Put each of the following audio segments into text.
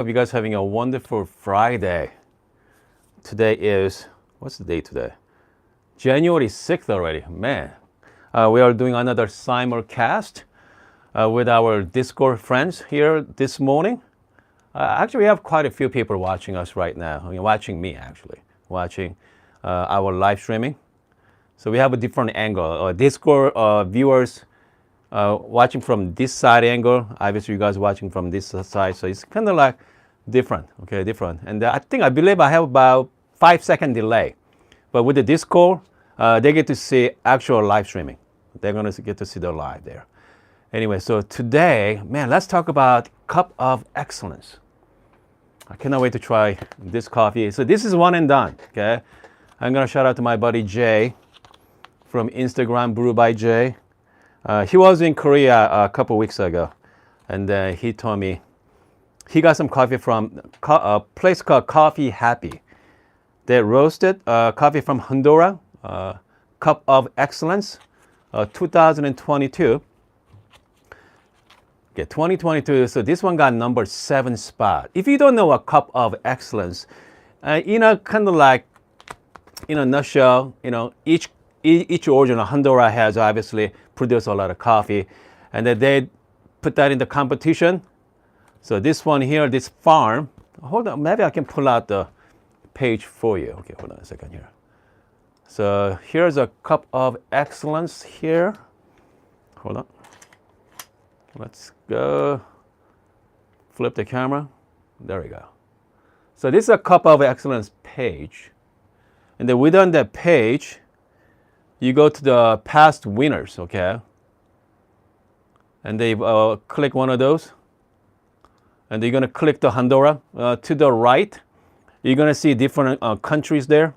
Hope you guys having a wonderful Friday. Today is, what's the date today? January 6th already. Man, we are doing another simulcast with our Discord friends here this morning. Actually, we have quite a few people watching us right now. I mean, watching me actually, watching our live streaming. So we have a different angle. Discord viewers watching from this side angle. Obviously, you guys watching from this side. So it's kind of like different, okay, different. And I believe I have about 5-second delay. But with the Discord, they get to see actual live streaming. They're going to get to see the live there. Anyway, so today, man, let's talk about cup of excellence. I cannot wait to try this coffee. So this is one and done, okay? I'm going to shout out to my buddy Jay from Instagram, Brew by Jay. He was in Korea a couple weeks ago, and he told me he got some coffee from a place called Coffee Happy. They roasted coffee from Honduras, Cup of Excellence, 2022. Okay, 2022, so this one got number 7 spot. If you don't know a Cup of Excellence, kind of like, in a nutshell, each origin of Honduras has obviously produced a lot of coffee, and then they put that in the competition. So this one here, this farm, hold on, maybe I can pull out the page for you. Okay, hold on a second here. So here's a Cup of Excellence here. Hold on. Let's go. Flip the camera. There we go. So this is a Cup of Excellence page. And then within that page, you go to the past winners, okay? And they click one of those. And you're going to click the Honduras. To the right, you're going to see different countries there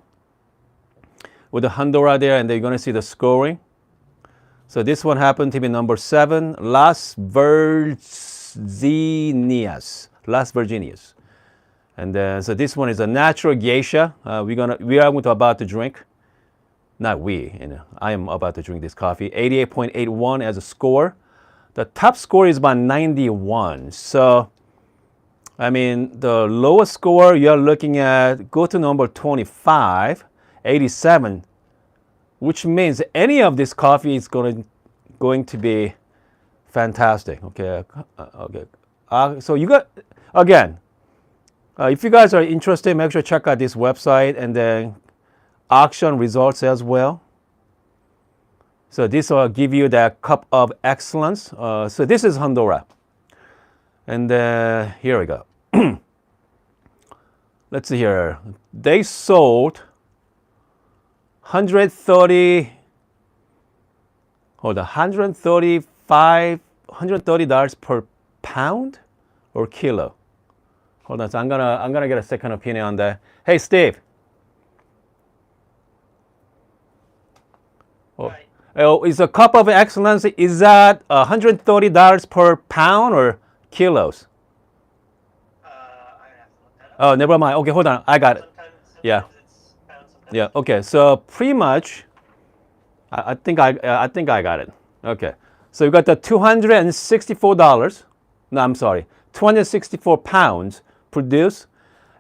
with the Honduras there, and then you're going to see the scoring. So this one happened to be number 7, Las Virginias. And then, so this one is a natural geisha. We are about to drink. Not we, I am about to drink this coffee. 88.81 as a score. The top score is about 91. So, I mean, the lowest score you're looking at, go to number 25, 87, which means any of this coffee is going to be fantastic. Okay. So you got, again, if you guys are interested, make sure to check out this website and then auction results as well. So this will give you that Cup of Excellence. So this is Honduras. And here we go. Let's see here. They sold $130 per pound or kilo. Hold on, so I'm gonna get a second opinion on that. Hey, Steve. Oh, is a Cup of Excellence, is that $130 per pound or kilos? I have to look that up. Oh, never mind. Okay, hold on. I got it. Sometimes Yeah. it's pounds, sometimes Yeah. Okay. So pretty much, I think I got it. Okay. So you got the $264. No, I'm sorry, 264 pounds produced,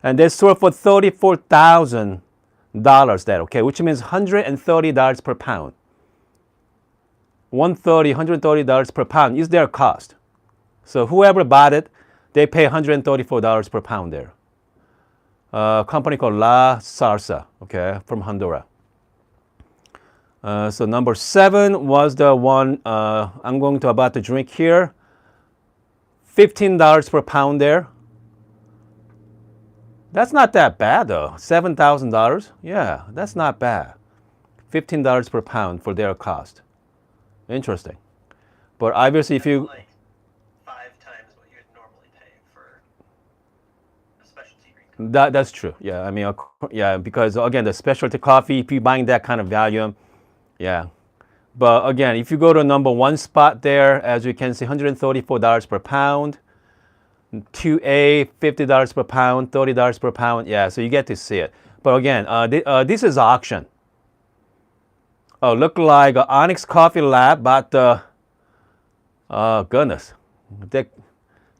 and they sold for $34,000 there. Okay, which means $130 per pound. $130 per pound is their cost. So whoever bought it, they pay $134 per pound there. A company called La Salsa, okay, from Honduras. So number 7 was the one I'm about to drink here. $15 per pound there. That's not that bad though. $7,000. Yeah, that's not bad. $15 per pound for their cost. Interesting. But obviously if you... like 5 times what you'd normally pay for a specialty green coffee. That's true. Yeah, I mean, yeah, because again, the specialty coffee, if you're buying that kind of volume, yeah. But again, if you go to number 1 spot there, as you can see, $134 per pound, 2A, $50 per pound, $30 per pound. Yeah, so you get to see it. But again, this is auction. Look like Onyx Coffee Lab, but goodness,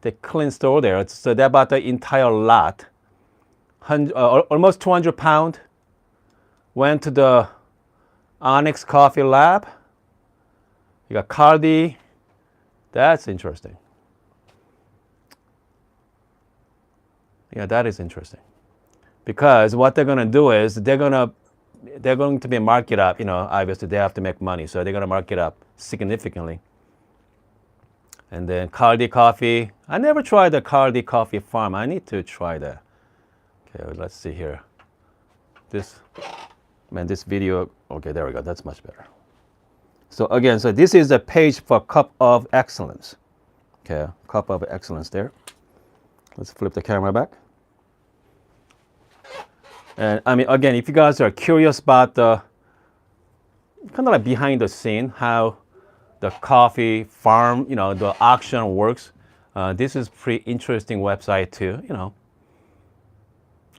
the clean store there. So they bought the entire lot, almost 200 pound. Went to the Onyx Coffee Lab. You got Cardi. That's interesting. Yeah, that is interesting. Because what they're gonna do is they're going to be market up. You know, obviously they have to make money, so they're gonna mark it up significantly. And then Cardi Coffee. I never tried the Cardi Coffee Farm. I need to try that. Okay, let's see here. This video. Okay, there we go. That's much better. So again, so this is the page for Cup of Excellence. Okay, Cup of Excellence there. Let's flip the camera back. And I mean, again, if you guys are curious about the kind of like behind the scene, how the coffee farm, you know, the auction works, this is pretty interesting website to, you know,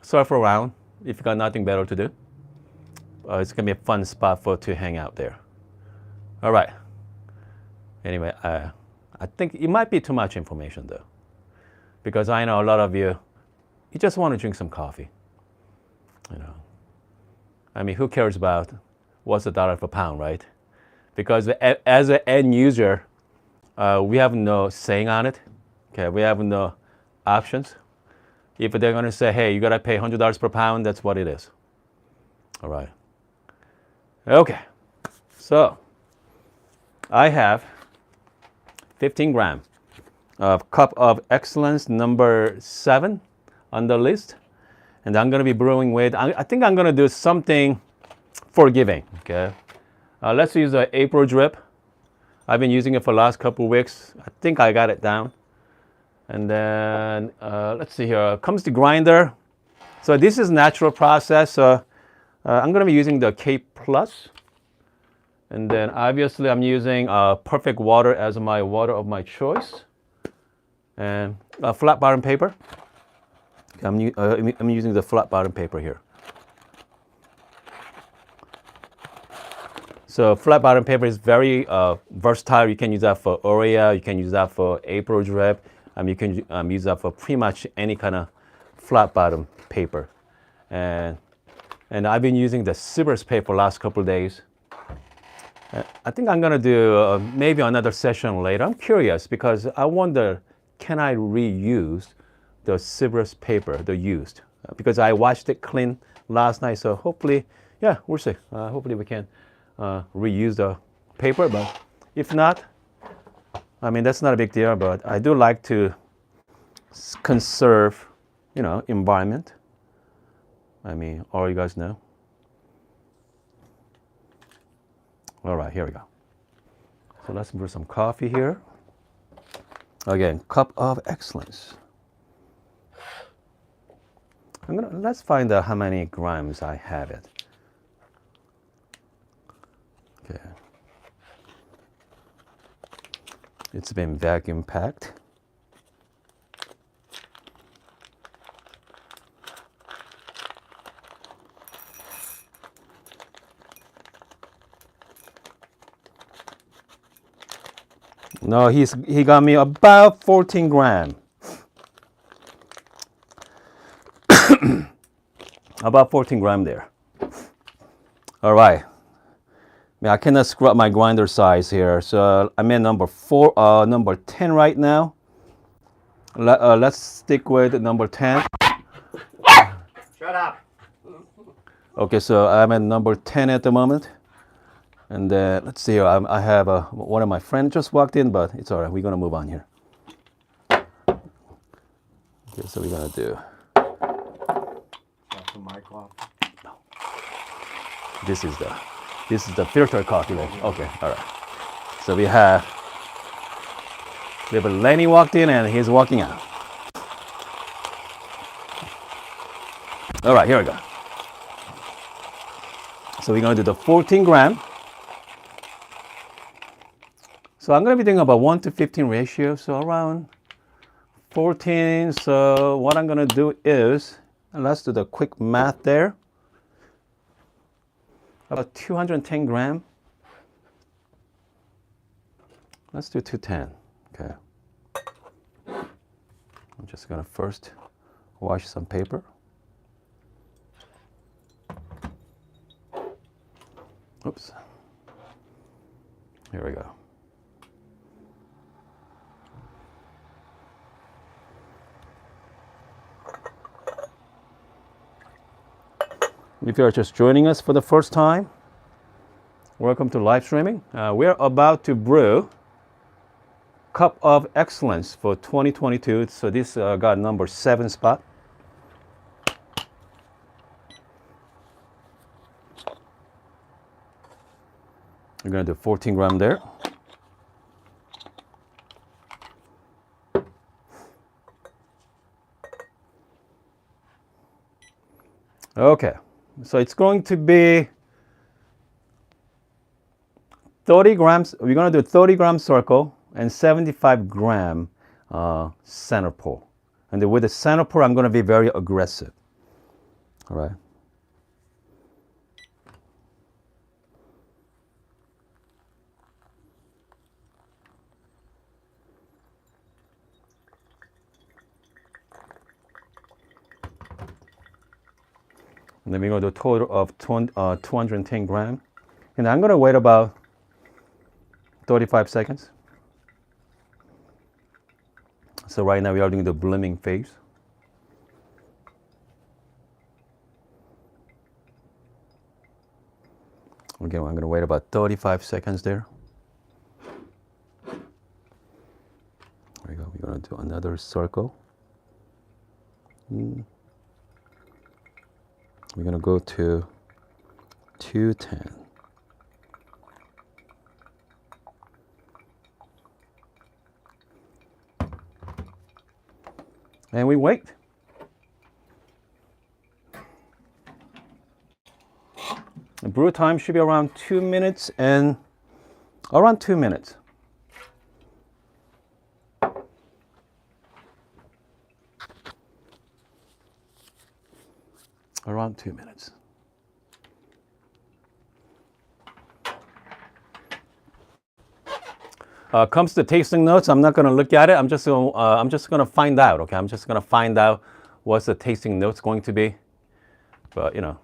surf around if you got nothing better to do. It's gonna be a fun spot to hang out there. All right. Anyway, I think it might be too much information though, because I know a lot of you just want to drink some coffee. You know, I mean, who cares about what's the dollar per pound, right? Because as an end user, we have no saying on it. Okay, we have no options. If they're going to say, hey, you got to pay $100 per pound, that's what it is. All right. Okay. So I have 15 grams of Cup of Excellence number 7 on the list. And I'm going to be brewing with, I think I'm going to do something forgiving, okay? Let's use the April drip. I've been using it for the last couple of weeks. I think I got it down. And then, let's see here, comes the grinder. So this is natural process. So I'm going to be using the K+. And then obviously I'm using Perfect Water as my water of my choice. And flat bottom paper. I'm using the flat bottom paper here. So flat bottom paper is very versatile. You can use that for Oreo. You can use that for April drip. You can use that for pretty much any kind of flat bottom paper. And I've been using the Cypress paper for the last couple of days. I think I'm gonna do maybe another session later. I'm curious because I wonder, can I reuse the Cypress paper, the used? Because I watched it clean last night, so hopefully, yeah, we'll see. Hopefully we can reuse the paper, but if not, I mean, that's not a big deal, but I do like to conserve, you know, environment. I mean, all you guys know. All right, here we go. So let's brew some coffee here. Again, Cup of Excellence. Let's find out how many grams I have it. Okay. It's been vacuum packed. No, he got me about 14 grams. About 14 grams there. All right. I cannot screw up my grinder size here, so I'm at number 10 right now. Let's stick with number 10. Shut up. Okay, so I'm at number 10 at the moment. And let's see here. I have one of my friends just walked in, but it's all right. We're going to move on here. Okay, so we're going to do. That's the mic off. This is the filter coffee. Okay, all right. So we have Lenny walked in and he's walking out. All right, here we go. So we're going to do the 14 gram. So I'm going to be doing about 1 to 15 ratio, so around 14. So what I'm going to do is, let's do the quick math there. About 210 gram. Let's do 210. Okay. I'm just gonna first wash some paper. Oops. Here we go. If you are just joining us for the first time, welcome to live streaming. We're about to brew Cup of Excellence for 2022. So this got number 7 spot. We're gonna do 14 gram there. Okay, so it's going to be 30 grams. We're gonna do 30 gram circle and 75 gram center pour. And then with the center pour, I'm gonna be very aggressive. All right. And then we're going to do a total of 210 gram. And I'm going to wait about 35 seconds. So right now we are doing the blooming phase. Again, I'm going to wait about 35 seconds there. There we go. We're going to do another circle. We're going to go to 210. And we wait. The brew time should be around 2 minutes and around 2 minutes. Around 2 minutes. Comes to tasting notes, I'm not going to look at it. I'm just going to find out. Okay, I'm just going to find out what's the tasting notes going to be. But you know,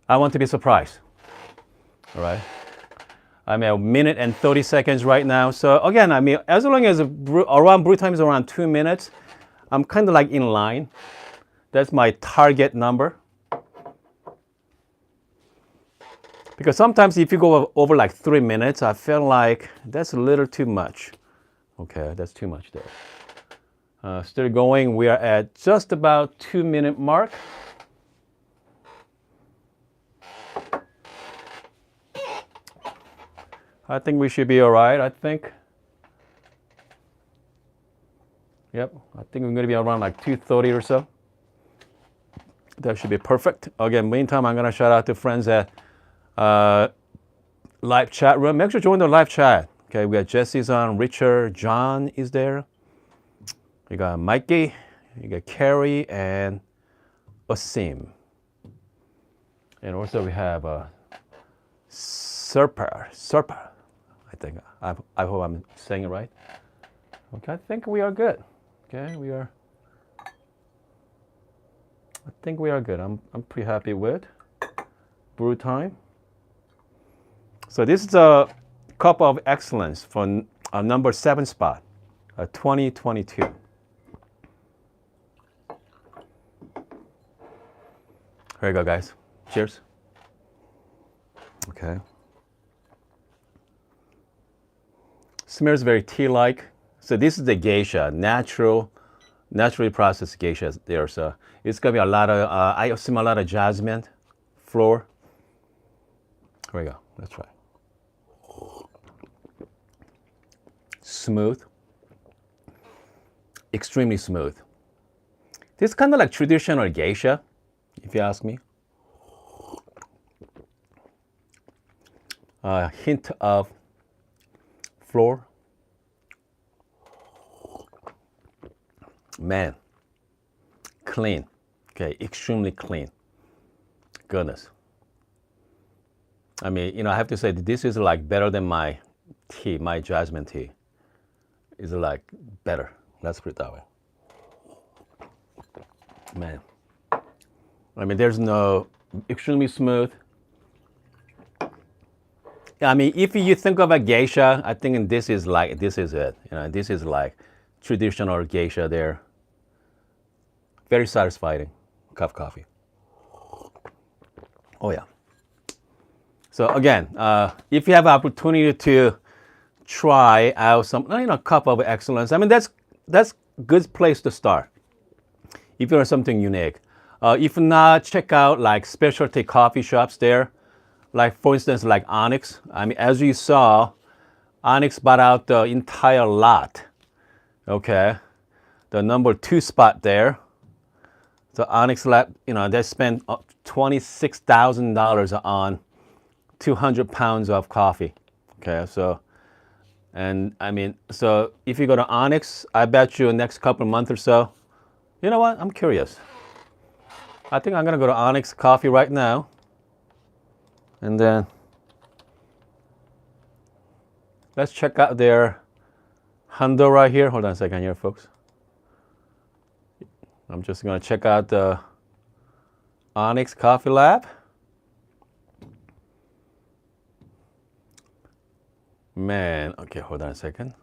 I want to be surprised. All right. I'm at 1 minute and 30 seconds right now. So again, I mean, as long as brew time is around 2 minutes, I'm kind of like in line. That's my target number. Because sometimes if you go over like 3 minutes, I feel like that's a little too much. Okay, that's too much there. Still going, we are at just about 2 minute mark. I think we should be all right, I think. Yep, I think we're gonna be around like 2:30 or so. That should be perfect. Again, meantime, I'm gonna shout out to friends at live chat room. Make sure to join the live chat. Okay, we got Jesse's on, Richard, John is there. You got Mikey, you got Carrie, and Asim. And also we have Serpa. I think I hope I'm saying it right. Okay, I think we are good. Okay, I think we are good. I'm pretty happy with brew time. So this is a Cup of Excellence for number 7 spot, 2022. Here you go, guys. Cheers. Okay. Smells very tea-like. So this is the geisha, naturally processed geisha there. So it's gonna be a lot of, I assume a lot of jasmine flower. Here we go. Let's try. Smooth. Extremely smooth. This is kind of like traditional geisha, if you ask me. A hint of flour. Man, clean. Okay, extremely clean. Goodness. I mean, you know, I have to say that this is like better than my tea, my jasmine tea. Is like better. Let's put it that way. Man, I mean, there's no extremely smooth. I mean, if you think of a geisha, I think this is it. This is like traditional geisha there. Very satisfying cup of coffee. Oh yeah. So again, if you have opportunity to try out some, cup of excellence, I mean that's good place to start. If you want something unique, if not, check out like specialty coffee shops there. Like for instance, like Onyx. I mean, as you saw, Onyx bought out the entire lot. Okay, the number 2 spot there. So Onyx Lab, they spent $26,000 on 200 pounds of coffee. Okay, so, and I mean, so if you go to Onyx, I bet you next couple of months or so, you know what? I'm curious. I think I'm gonna go to Onyx Coffee right now, and then let's check out their Honduras here. Hold on a second here, folks. I'm just gonna check out the Onyx Coffee Lab. Man, okay, hold on a second.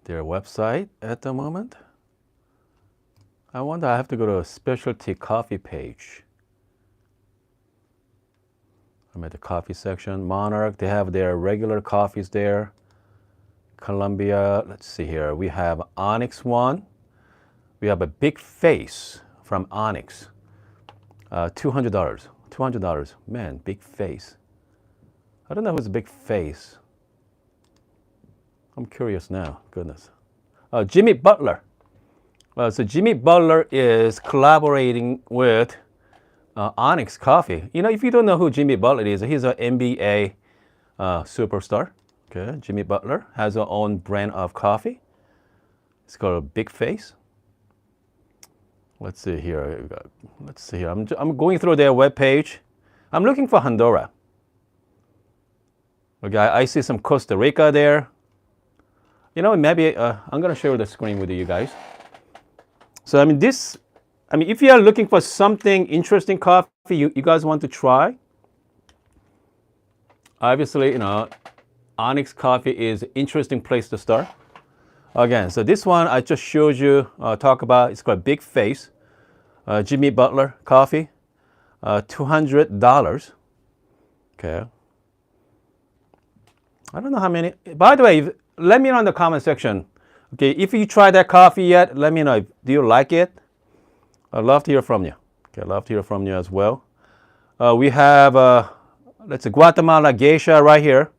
Their website at the moment. I wonder, I have to go to a specialty coffee page. I'm at the coffee section. Monarch, they have their regular coffees there. Columbia, let's see here. We have Onyx one. We have a big face from Onyx. $200. $200. Man, big face. I don't know who's big face. I'm curious now. Goodness. Jimmy Butler. So Jimmy Butler is collaborating with Onyx Coffee. If you don't know who Jimmy Butler is, he's an NBA superstar. Okay, Jimmy Butler has her own brand of coffee. It's called Big Face. Let's see here. I'm going through their webpage. I'm looking for Honduras. Okay, I see some Costa Rica there. Maybe I'm gonna share the screen with you guys. So if you are looking for something interesting coffee you guys want to try, obviously, Onyx Coffee is an interesting place to start. Again, so this one I just showed you, talk about, it's called Big Face, Jimmy Butler Coffee, $200. Okay. I don't know how many, by the way, let me know in the comment section. Okay, if you tried that coffee yet, let me know. Do you like it? I'd love to hear from you. Okay, I'd love to hear from you as well. We have, let's see, Guatemala Geisha right here.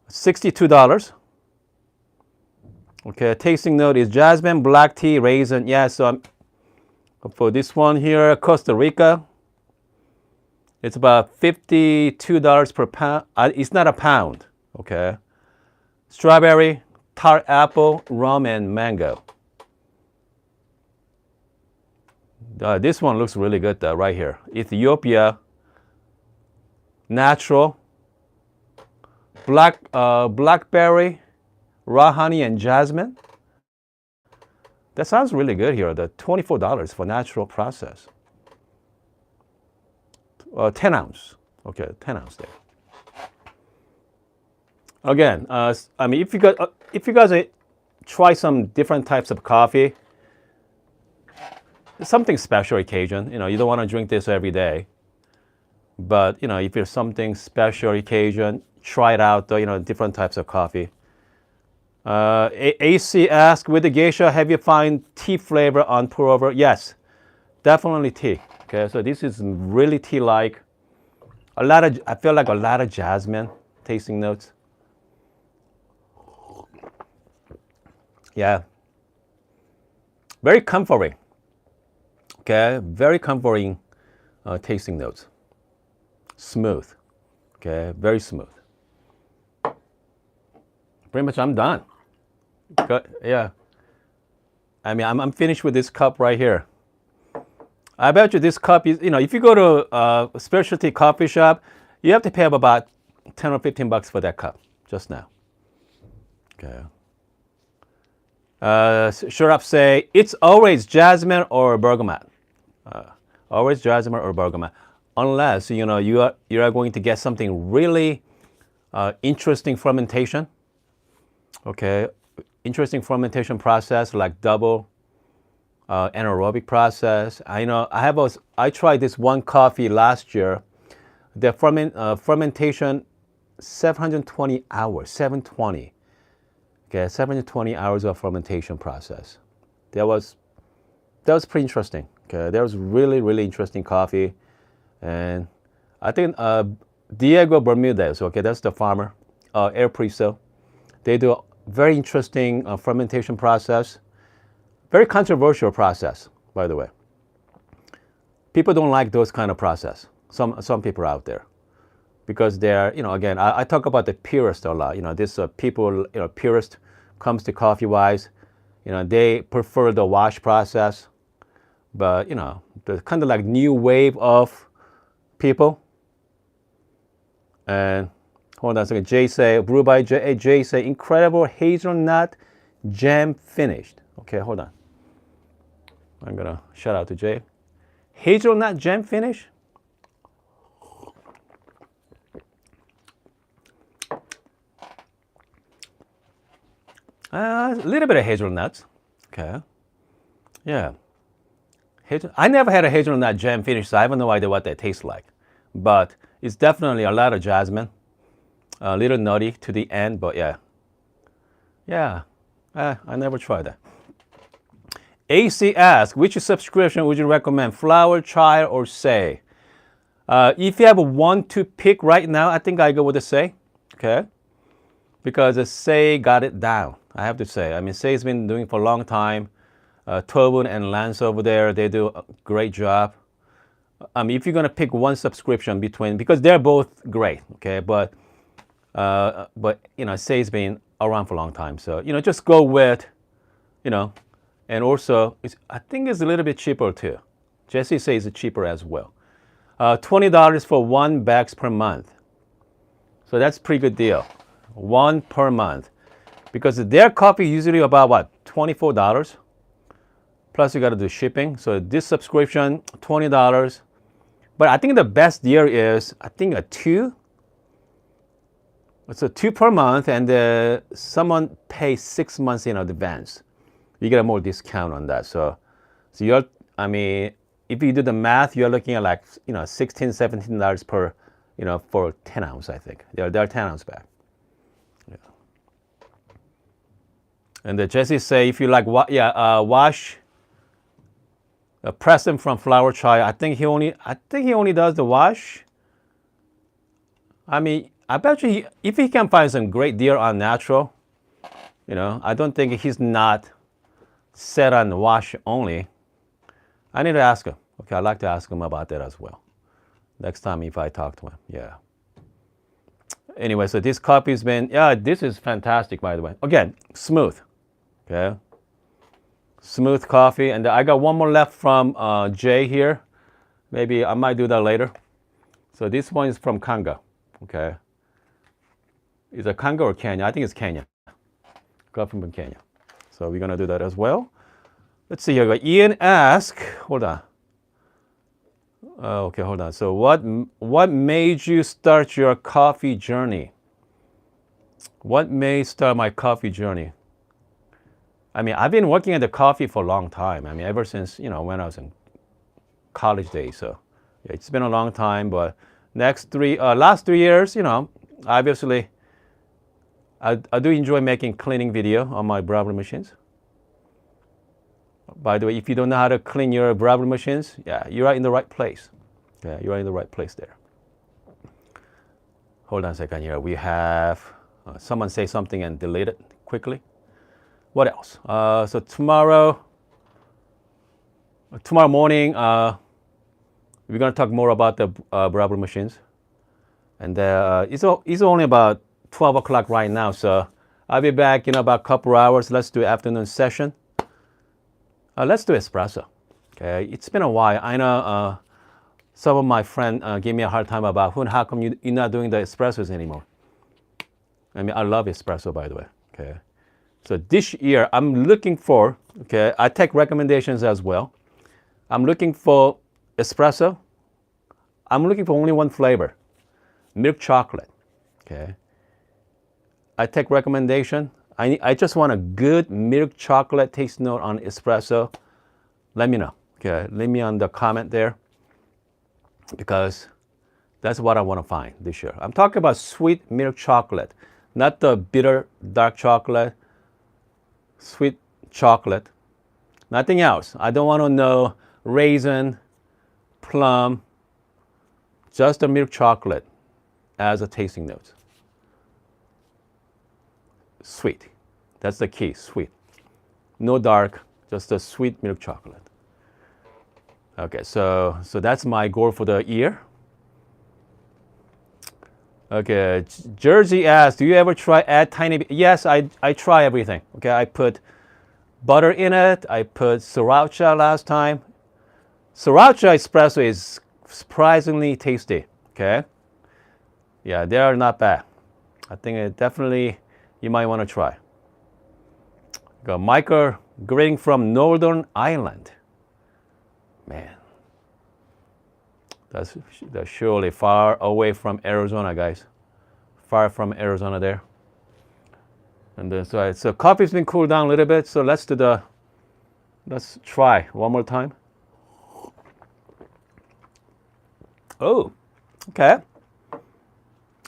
$62. Okay, tasting note is jasmine, black tea, raisin. Yeah, so for this one here, Costa Rica, it's about $52 per pound. It's not a pound, okay? Strawberry, tart apple, rum, and mango. This one looks really good right here. Ethiopia, natural, blackberry, raw honey, and jasmine. That sounds really good here. The $24 for natural process. 10 ounce. Okay, 10 ounce there. Again, if you guys try some different types of coffee, something special occasion. You don't want to drink this every day, but if there's something special occasion, try it out. Different types of coffee. AC asked, with the geisha, have you found tea flavor on pour over? Yes, definitely tea. Okay, so this is really tea-like. I feel like a lot of jasmine tasting notes. Yeah, very comforting. Okay, very comforting tasting notes. Smooth. Okay, very smooth. Pretty much, I'm done. Yeah. I'm finished with this cup right here. I bet you this cup is, if you go to a specialty coffee shop, you have to pay about 10 or 15 bucks for that cup just now. Okay. Shut up say, it's always jasmine or bergamot. Always jasmine or bergamot. Unless, you are going to get something really interesting fermentation. Okay, interesting fermentation process like double anaerobic process. I tried this one coffee last year. The fermentation 720 hours, 720. Okay, 720 hours of fermentation process. That was pretty interesting. Okay, that was really interesting coffee, and I think Diego Bermudez. Okay, that's the farmer, El Priso. They do a very interesting fermentation process. Very controversial process, by the way. People don't like those kind of process. Some people out there, because they're, again, I talk about the purist a lot. This people, purist comes to coffee wise, they prefer the wash process, but the kind of like new wave of people. And hold on a second. Jay say, brew by Jay. Hey, Jay say, incredible hazelnut jam finished. Okay, hold on. I'm gonna shout out to Jay. Hazelnut jam finish. A little bit of hazelnuts. Okay. Yeah. I never had a hazelnut jam finish, so I have no idea what that tastes like. But it's definitely a lot of jasmine. A little nutty to the end, but yeah. Yeah. I never tried that. AC asks, which subscription would you recommend, Flower, Chai, or Say? If you have one to pick right now, I think I go with the Say. Okay. Because the Say got it down, I have to say. I mean, Say's been doing it for a long time. Tobin and Lance over there, they do a great job. If you're gonna pick one subscription between, because they're both great, okay, but Say's been around for a long time, so just go with, and also I think it's a little bit cheaper too. Jesse says it's cheaper as well. $20 for 1 bags per month, so that's a pretty good deal. 1 per month, because their coffee usually about what, $24. Plus you got to do shipping. So this subscription, $20. But I think the best deal is, I think a 2. It's a 2 per month, and someone pays 6 months in advance. You get a more discount on that. So you're, if you do the math, you're looking at like, $16, $17 per, for 10 ounce, I think. They're 10 ounce bag. Yeah. And the Jesse say, if you like, wash, Preston from Flower Chai, I think he only does the wash. I bet you if he can find some great deal on natural, I don't think he's not set on the wash only. I need to ask him. Okay, I'd like to ask him about that as well. Next time if I talk to him, yeah. Anyway, so this coffee's been, this is fantastic, by the way. Again, smooth, okay? Smooth coffee, and I got one more left from Jay here. Maybe I might do that later. So this one is from Kanga, okay? Is it Kanga or Kenya? I think it's Kenya. Coffee from Kenya. So we're gonna do that as well. Let's see here. Ian ask, hold on. Okay, hold on. So what made you start your coffee journey? What made start my coffee journey? I've been working at the coffee for a long time. Ever since, when I was in college days. So yeah, it's been a long time, but last 3 years, obviously, I do enjoy making cleaning video on my brewer machines. By the way, if you don't know how to clean your brewer machines, yeah, you are in the right place. Yeah, you are in the right place there. Hold on a second here. We have someone say something and delete it quickly. What else? So tomorrow morning, we're going to talk more about the brewer machines. And it's only about 12 o'clock right now, so I'll be back in about a couple hours. Let's do afternoon session. Let's do espresso. Okay, it's been a while. I know some of my friends gave me a hard time about how come you're not doing the espressos anymore. I love espresso, by the way. Okay, So this year, I'm looking for, okay, I take recommendations as well. I'm looking for espresso. I'm looking for only one flavor, milk chocolate, okay. I take recommendation. I just want a good milk chocolate taste note on espresso. Let me know, okay. Leave me on the comment there because that's what I want to find this year. I'm talking about sweet milk chocolate, not the bitter dark chocolate, sweet chocolate, nothing else. I don't want to know raisin, plum, just the milk chocolate as a tasting note. Sweet. That's the key, sweet. No dark, just a sweet milk chocolate. Okay, so that's my goal for the year. Okay, Jersey asks, do you ever try add tiny? Yes, I try everything. Okay, I put butter in it. I put sriracha last time. Sriracha espresso is surprisingly tasty. Okay, yeah, they are not bad. I think it definitely you might want to try. Got Michael greeting from Northern Ireland. Man, that's surely far away from Arizona, guys. Far from Arizona there. And then so coffee's been cooled down a little bit. So let's try one more time. Oh, okay.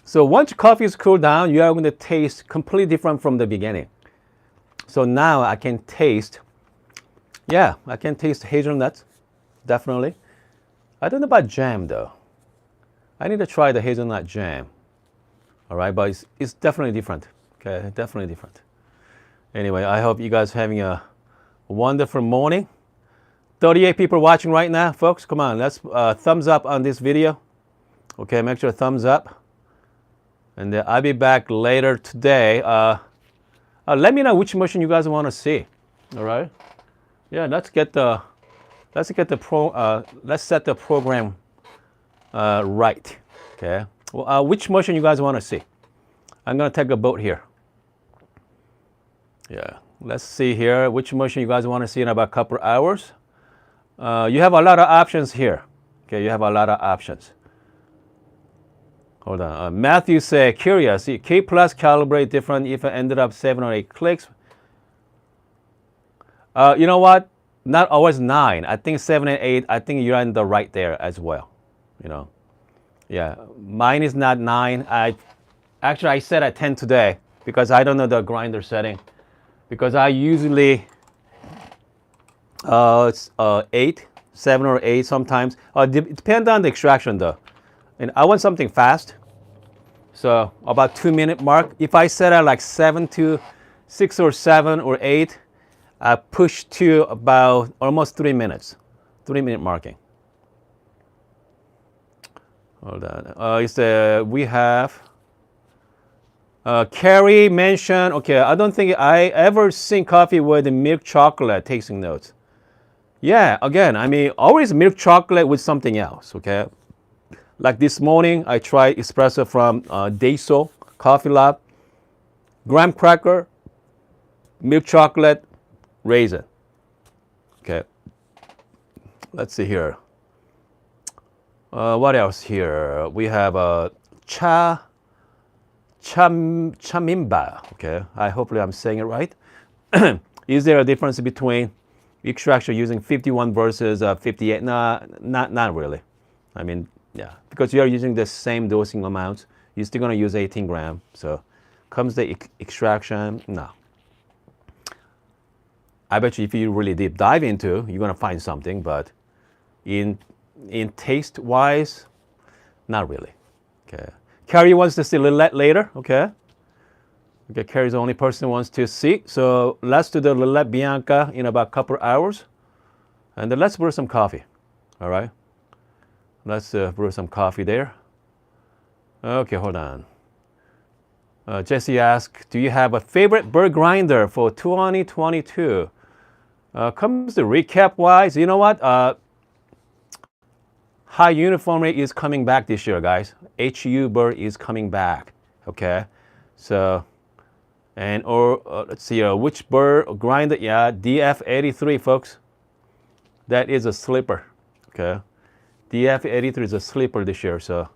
So once coffee is cooled down, you are going to taste completely different from the beginning. So now I can taste, yeah, I can taste hazelnuts, definitely. I don't know about jam though. I need to try the hazelnut jam. All right, but it's definitely different. Okay, definitely different. Anyway, I hope you guys are having a wonderful morning. 38 people watching right now, folks. Come on, let's thumbs up on this video. Okay, make sure thumbs up. And then I'll be back later today. Let me know which machine you guys want to see. All right. Yeah, let's set the program right. Okay. Well, which machine you guys want to see? I'm gonna take a vote here. Yeah. Let's see here which machine you guys want to see in about a couple hours. You have a lot of options here. Okay, you have a lot of options. Hold on. Matthew said, curious, K plus calibrate different if I ended up 7 or 8 clicks. You know what? Not always 9. I think 7 and 8, I think you're in the right there as well. You know. Yeah. Mine is not 9. Actually I set at 10 today because I don't know the grinder setting. Because I usually it's 8, 7 or 8 sometimes. It depends on the extraction though. And I want something fast. So about 2-minute mark. If I set at like 6 or 7 or 8, I push to about almost 3 minutes. 3-minute marking. Hold on. We have Carrie mentioned, okay, I don't think I ever seen coffee with milk chocolate tasting notes. Yeah, again, I mean, always milk chocolate with something else, okay? Like this morning, I tried espresso from Daiso Coffee Lab, graham cracker, milk chocolate, raisin. Okay. Let's see here. What else here? We have chamimba. Okay. Hopefully I'm saying it right. Is there a difference between extraction using 51 versus 58? No, not really. I mean, yeah, because you are using the same dosing amounts, you're still gonna use 18 grams. So, comes the extraction, no. I bet you if you really deep dive into, you're gonna find something, but in taste wise, not really. Okay. Carrie wants to see Lillet later. Okay. Okay. Carrie's the only person who wants to see. So let's do the Lillet Bianca in about a couple hours, and then let's brew some coffee. All right. Let's brew some coffee there. Okay, hold on. Jesse asked, do you have a favorite bird grinder for 2022? Comes to recap wise, you know what? High uniformity is coming back this year, guys. HU bird is coming back. Okay, so And or let's see, which burr grinder? Yeah, DF83, folks. That is a sleeper. Okay, DF83 is a sleeper this year. So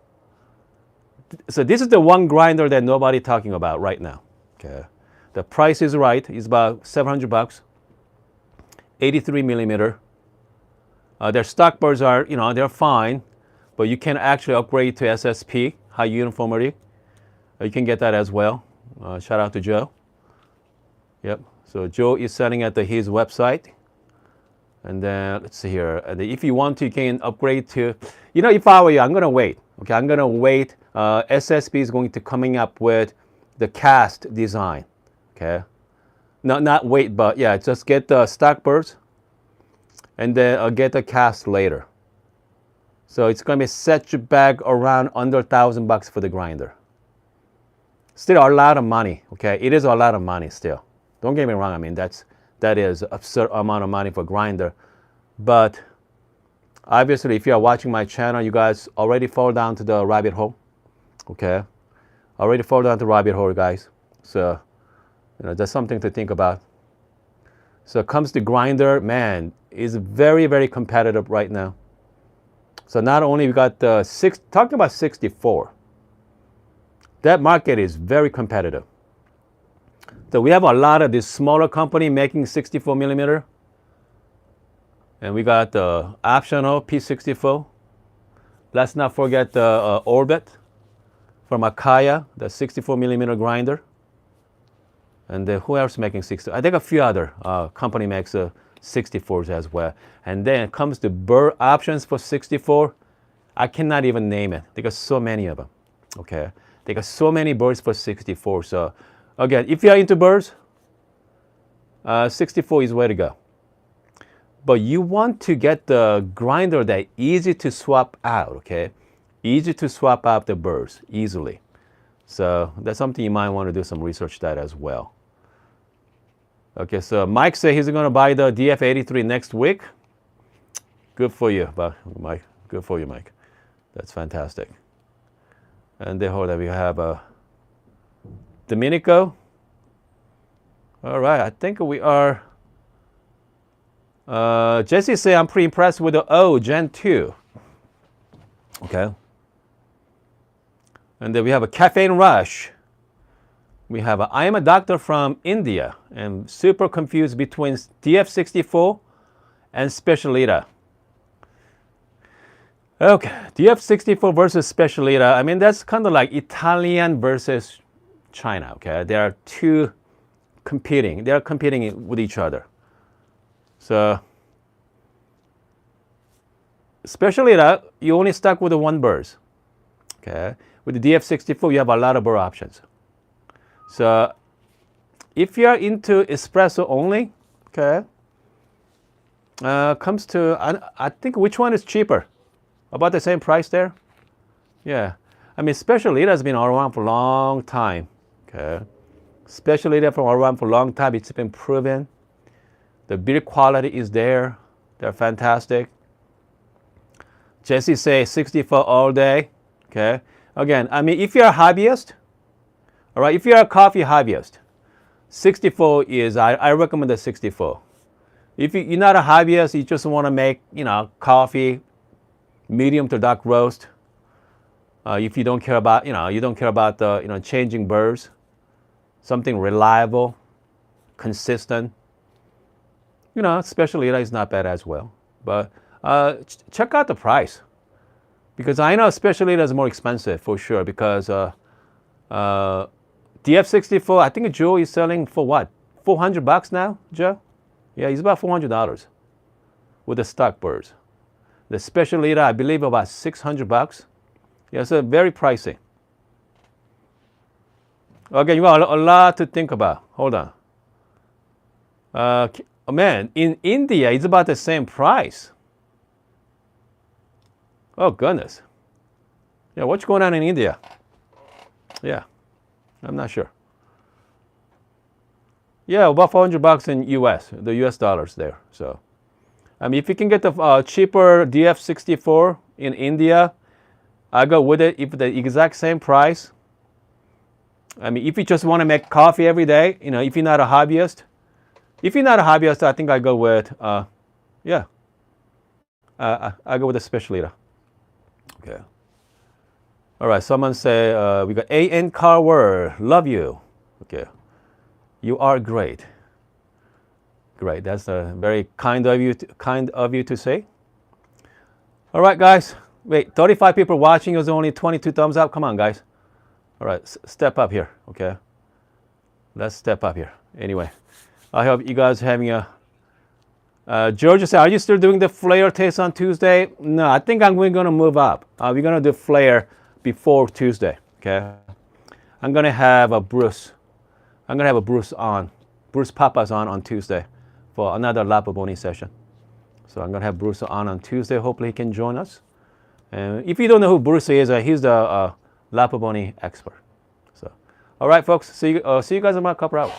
this is the one grinder that nobody talking about right now. Okay, the price is right. It's about $700. 83 millimeter. Their stock burrs are, they're fine, but you can actually upgrade to SSP, high uniformity. You can get that as well. Shout out to Joe. Yep. So Joe is selling at his website. And then let's see here. And if you want to, you can upgrade to, if I were you, I'm gonna wait. Okay, I'm gonna wait. SSP is going to coming up with the cast design. Okay. Not wait, but yeah, just get the stock burrs, and then get the cast later. So it's gonna be set you back around under $1,000 for the grinder. Still a lot of money. Okay, it is a lot of money still. Don't get me wrong. I mean that is absurd amount of money for grinder, but obviously if you are watching my channel, you guys already fall down to the rabbit hole. Okay, already fall down to rabbit hole, guys. So that's something to think about. So comes the grinder, man, is very, very competitive right now. So not only we got the talking about 64, that market is very competitive. So we have a lot of this smaller company making 64 millimeter, and we got the optional P64. Let's not forget the Orbit from Akaya, the 64 millimeter grinder. And then who else making 60? I think a few other company makes 64s as well. And then comes the burr options for 64. I cannot even name it. They got so many of them. Okay, they got so many burrs for 64. So again, if you are into burrs, 64 is way to go. But you want to get the grinder that easy to swap out. Okay, easy to swap out the burrs easily. So that's something you might want to do some research that as well. Okay, so Mike said he's going to buy the DF83 next week. Good for you, Mike. Good for you, Mike. That's fantastic. And then hold on, we have Domenico. All right, I think we are. Jesse say I'm pretty impressed with the Gen 2. Okay. And then we have a Caffeine Rush. We have I am a doctor from India and super confused between DF64 and Specialita. Okay, DF64 versus Specialita. I mean, that's kind of like Italian versus China. Okay, they are two competing. They are competing with each other. So Specialita, you only stuck with the one burrs. Okay, with the DF64, you have a lot of burr options. So if you're into espresso only, okay, comes to, I think which one is cheaper? About the same price there? Yeah. I mean, Specialita has been around for a long time. Okay. Specialita from around for a long time. It's been proven. The build quality is there. They're fantastic. Jesse say 64 all day. Okay. Again, I mean, if you're a hobbyist, all right, if you're a coffee hobbyist, 64 is, I recommend the 64. If you're not a hobbyist, you just want to make, coffee, medium to dark roast. If you don't care about, you don't care about the, changing burrs, something reliable, consistent, Specialita is not bad as well. But check out the price, because I know Specialita is more expensive for sure, because DF64, I think Joe is selling for what? $400 now, Joe? Yeah, he's about $400 with the stock burrs. The Specialita, I believe, about $600. Yeah, so very pricey. Okay, you got a lot to think about. Hold on. Man, in India, it's about the same price. Oh, goodness. Yeah, what's going on in India? Yeah, I'm not sure. Yeah, about $400 in US, the US dollars there. So, I mean, if you can get the cheaper DF64 in India, I go with it. If the exact same price, I mean, if you just want to make coffee every day, if you're not a hobbyist, I think I go with, yeah, I go with a specialita. Okay. All right, someone say, we got A.N. Carver, love you. Okay. You are great. Great, that's very kind of you to say. All right, guys. Wait, 35 people watching, there's only 22 thumbs up. Come on, guys. All right, step up here, okay? Let's step up here. Anyway, I hope you guys are having a... Georgia said, are you still doing the flair taste on Tuesday? No, I think we're going to move up. We're going to do flair before Tuesday, okay? I'm going to have a Bruce. I'm going to have a Bruce Papas on Tuesday for another Lapaboni session. So I'm going to have Bruce on Tuesday. Hopefully he can join us. And if you don't know who Bruce is, he's the Lapaboni expert. So, all right, folks. See you guys in about a couple hours.